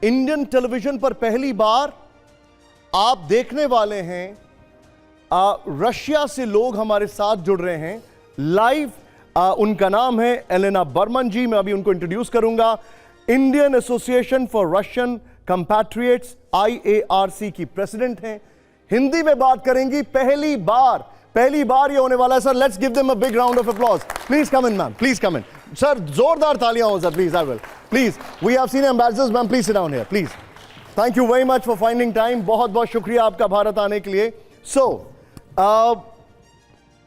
Indian television पर पहली बार आप देखने वाले हैं। रशिया से लोग हमारे साथ जुड़ रहे हैं लाइव। उनका नाम है एलेना बर्मन जी। मैं अभी उनको इंट्रोड्यूस करूंगा। Indian Association for Russian compatriots IARC की प्रेसिडेंट हैं। हिंदी में बात करेंगी पहली बार ये होने वाला है। Sir, let's give them a big round of applause. Please come in ma'am, please come in. Sir, जोरदार तालियां हो sir, please. I will please, we have seen ambassadors ma'am, please sit down here please. Thank you very much for finding time. बहुत बहुत शुक्रिया आपका भारत आने के लिए। सो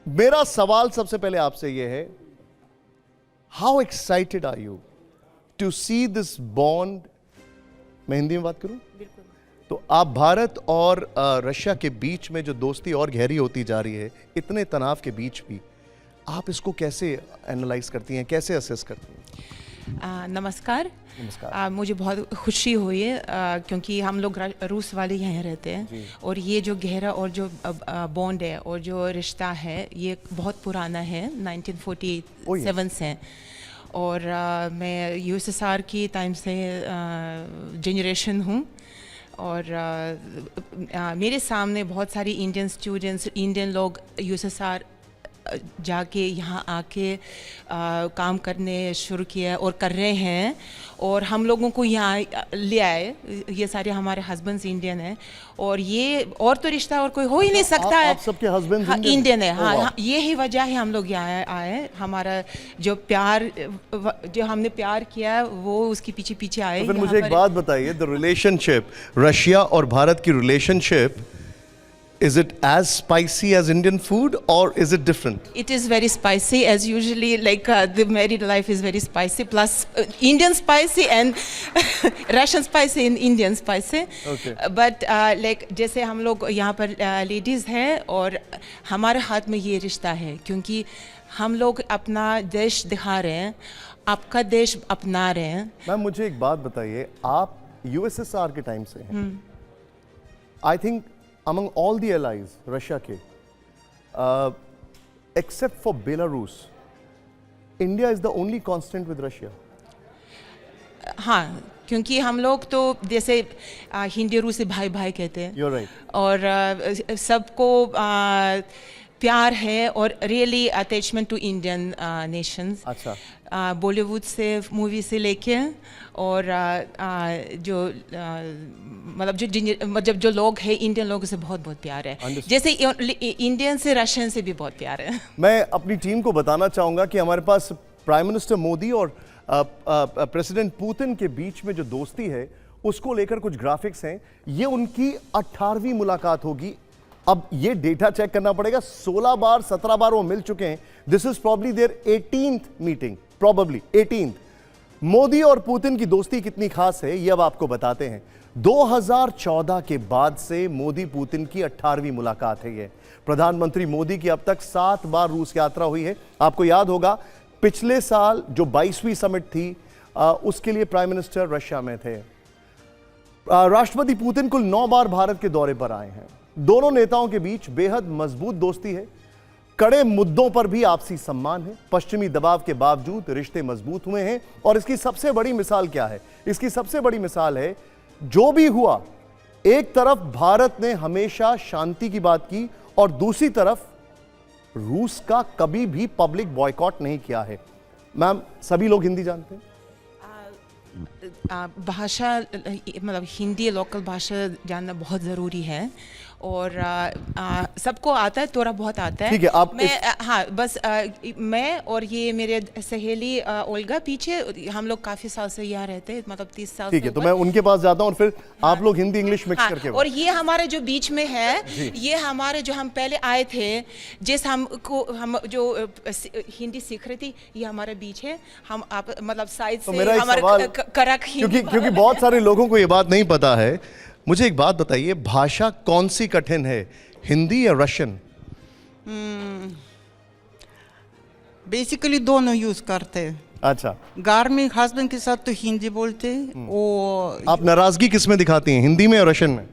मेरा सवाल सबसे पहले आपसे यह है, how excited are you to see this bond. मैं हिंदी में बात करूं? बिल्कुल। तो आप भारत और रशिया के बीच में जो दोस्ती और गहरी होती जा रही है, इतने तनाव के बीच भी आप इसको कैसे एनालाइज करती हैं, कैसे असेस करती हैं? नमस्कार। मुझे बहुत खुशी हुई है क्योंकि हम लोग रूस वाले यहाँ रहते हैं और ये जो गहरा और जो बॉन्ड है और जो रिश्ता है ये बहुत पुराना है, 1947 से। और मैं USSR की टाइम से जनरेशन हूँ और मेरे सामने बहुत सारी इंडियन स्टूडेंट्स, इंडियन लोग USSR जाके यहाँ आके काम करने शुरू किया और कर रहे हैं और हम लोगों को यहाँ ले आए। ये सारे हमारे हस्बैंड्स इंडियन हैं और ये और तो रिश्ता और कोई हो ही नहीं सकता है। आप सबके हस्बैंड्स इंडियन है? हाँ, यही वजह है हम लोग यहाँ आए। हमारा जो प्यार, जो हमने प्यार किया वो उसके पीछे पीछे आए। तो फिर मुझे एक बात बताइए, द रिलेशनशिप रशिया और भारत की relationship, is it as spicy as Indian food or is it different? It is very spicy as usually, like the married life is very spicy, plus Indian spicy and Russian spicy and Indian spicy. Okay. But like जैसे हम लोग यहाँ पर ladies हैं और हमारे हाथ में ये रिश्ता है क्योंकि हम लोग अपना देश दिखा रहे हैं, आपका देश अपना रहे हैं। मैम, मुझे एक बात बताइए, आप USSR के टाइम से हैं। I think among all the allies, Russia के, except for Belarus, India is the only constant with Russia. हाँ, क्योंकि हम लोग तो जैसे हिंदी रूसी भाई भाई कहते हैं। You're right. और सबको प्यार है और really attachment to Indian nations. अच्छा। बॉलीवुड से मूवी से लेके और जो मतलब जो लोग हैं इंडियन लोगों से बहुत बहुत प्यार है। जैसे इंडियन से रशियन से भी बहुत प्यार है। मैं अपनी टीम को बताना चाहूंगा कि हमारे पास प्राइम मिनिस्टर मोदी और प्रेसिडेंट पुतिन के बीच में जो दोस्ती है उसको लेकर कुछ ग्राफिक्स हैं। ये उनकी 18वीं मुलाकात होगी। अब ये डेटा चेक करना पड़ेगा, 16 बार 17 बार वो मिल चुके हैं। This is probably their 18th meeting, probably 18th। Modi और पुतिन की दोस्ती कितनी खास है ये अब आपको बताते हैं। 2014 के बाद से मोदी पुतिन की 18वीं मुलाकात है ये। प्रधानमंत्री मोदी की अब तक 7 बार रूस यात्रा हुई है। आपको याद होगा पिछले साल जो 22वीं समिट थी उसके लिए प्राइम मिनिस्टर रशिया में थे। राष्ट्रपति पुतिन कुल 9 बार भारत के दौरे पर आए हैं। दोनों नेताओं के बीच बेहद मजबूत दोस्ती है। कड़े मुद्दों पर भी आपसी सम्मान है। पश्चिमी दबाव के बावजूद रिश्ते मजबूत हुए हैं और इसकी सबसे बड़ी मिसाल क्या है? इसकी सबसे बड़ी मिसाल है, जो भी हुआ, एक तरफ भारत ने हमेशा शांति की बात की और दूसरी तरफ रूस का कभी भी पब्लिक बॉयकॉट नहीं किया है। मैम, सभी लोग हिंदी जानते हैं? भाषा मतलब हिंदी लोकल भाषा जानना बहुत ज़रूरी है और सबको आता है, थोड़ा बहुत आता है। ठीक है, आप हाँ, बस मैं और ये मेरे सहेली ओल्गा, पीछे हम लोग काफ़ी साल से यहाँ रहते हैं, मतलब 30 साल। ठीक है, तो मैं उनके पास जाता हूँ और फिर आप लोग हिंदी इंग्लिश मिक्स करके। और ये हमारे जो बीच में है, ये हमारे जो हम पहले आए थे, जिस हम जो हिंदी सीख रही थी, ये हमारे बीच है। हम आप मतलब साइड से हमारे करक, क्योंकि बहुत सारे लोगों को ये बात नहीं पता है। मुझे एक बात बताइए, भाषा कौन सी कठिन है, हिंदी या रशियन? बेसिकली दोनों यूज करते हैं। अच्छा। घर में हस्बैंड के साथ तो हिंदी बोलते हैं। आप नाराजगी किस में दिखाती हैं, हिंदी में या रशियन में?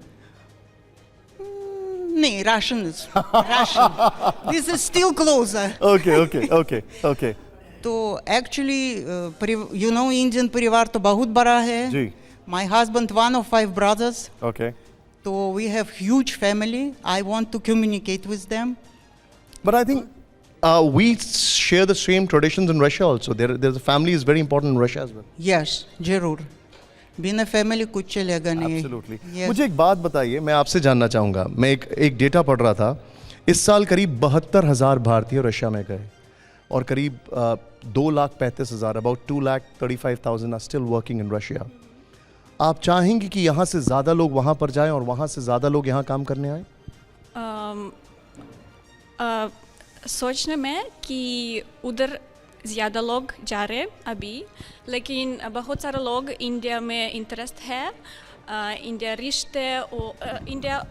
नहीं, Russian. This is still closer. Okay okay okay okay. तो एक्चुअली इंडियन परिवार तो बहुत बड़ा है जी। My husband, one of 5 brothers. Okay. So we have huge family. I want to communicate with them. But I think we share the same traditions in Russia also. There's a family is very important in Russia as well. Yes, जरूर. बिना family कुछ चलेगा नहीं. Absolutely. Yes. मुझे एक बात बताइए, मैं आपसे जानना चाहूँगा. मैं एक डेटा पढ़ रहा था. इस साल करीब 72,000 भारतीय रशिया में गए और करीब 2,35,000, about 2,35,000 are still working in Russia. आप चाहेंगे कि यहाँ से ज़्यादा लोग वहाँ पर जाएं और वहाँ से ज़्यादा लोग यहाँ काम करने आए? सोचने में कि उधर ज़्यादा लोग जा रहे हैं अभी, लेकिन बहुत सारे लोग इंडिया में इंटरेस्ट है. इंडिया रिश्ते और इंडिया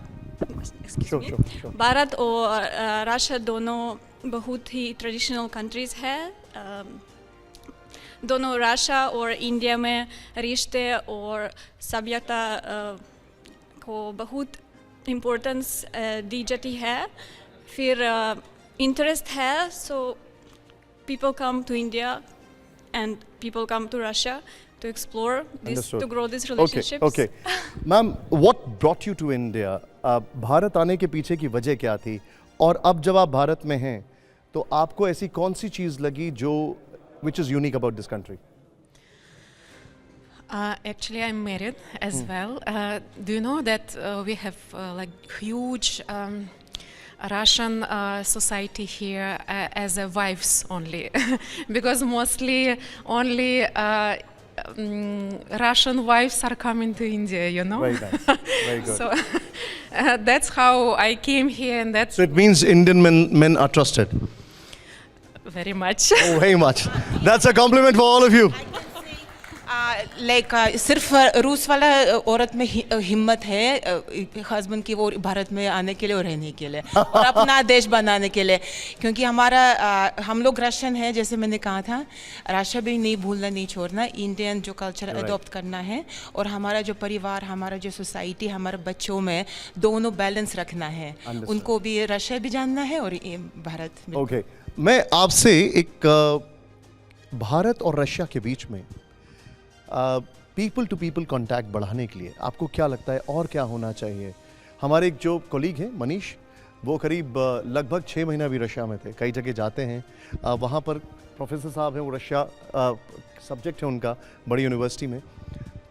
भारत और रशिया दोनों बहुत ही ट्रेडिशनल कंट्रीज़ है. दोनों रशिया और इंडिया में रिश्ते और सभ्यता को बहुत इम्पोर्टेंस दी जाती है. फिर इंटरेस्ट है, सो people come to India and people come to Russia to explore this, Understood. to grow these relationships. Okay. Ma'am, what brought you to India? Bharat आने के पीछे की वजह क्या थी? और अब जब आप भारत में हैं, तो आपको ऐसी कौन सी चीज़ लगी जो which is unique about this country? Actually, I'm married as well. Do you know that we have like huge Russian society here as a wives only, because mostly only Russian wives are coming to India, you know. Very nice. Very good. So that's how I came here, and that's So it means Indian men are trusted. very much. Oh, very much. That's a compliment for all of you. Like सिर्फ रूस वाला औरत में हिम्मत है husband की वो भारत में आने के लिए और रहने के लिए और अपना देश बनाने के लिए, क्योंकि हम लोग रशियन हैं, जैसे मैंने कहा था. रशिया भी नहीं भूलना, नहीं छोड़ना, इंडियन जो कल्चर अडॉप्ट करना है और हमारा जो परिवार, हमारा जो सोसाइटी, हमारे बच्चों में दोनों बैलेंस रखना है. उनको भी रशिया भी जानना है और भारत भी. ओके, मैं आपसे एक भारत और रशिया के बीच में पीपल टू पीपल कांटेक्ट बढ़ाने के लिए आपको क्या लगता है और क्या होना चाहिए? हमारे एक जो कलीग हैं मनीष, वो करीब लगभग 6 महीना भी रशिया में थे, कई जगह जाते हैं. वहाँ पर प्रोफेसर साहब हैं, वो रशिया सब्जेक्ट है उनका बड़ी यूनिवर्सिटी में.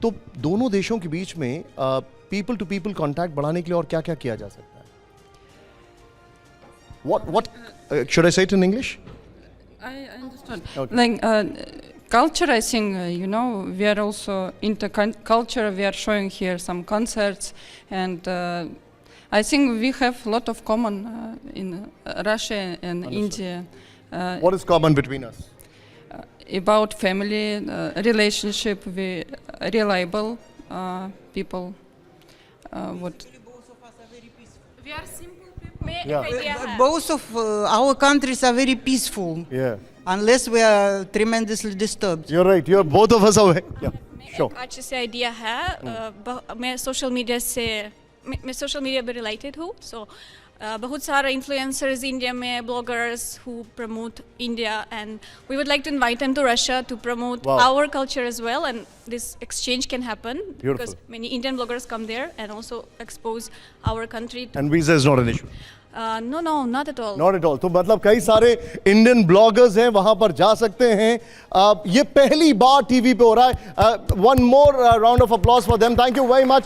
तो दोनों देशों के बीच में पीपल टू पीपल कांटेक्ट बढ़ाने के लिए और क्या क्या किया जा सकता है? What should I say it in English? I understand. Okay. Like culture, I think, we are also into culture. We are showing here some concerts, and I think we have a lot of common in Russia and India. What is common between us? About family relationship, we reliable people. What? We are simple people. Yeah. Both of our countries are very peaceful, Yeah. unless we are tremendously disturbed. You're right. You're both of us are. Yeah. Sure. एक अच्छी सी idea है. मैं social media पे related हूँ, सो बहुत सारे influencers India में, bloggers who promote India, and we would like to invite them to Russia to promote Wow. our culture as well, and this exchange can happen Beautiful. because many Indian bloggers come there and also expose our country to, And visa is not an issue. no, not at all. Not at all. तो मतलब कई सारे Indian bloggers हैं, वहां पर जा सकते हैं. ये पहली बार टीवी पे हो रहा है. One more round of applause for them. Thank you very much.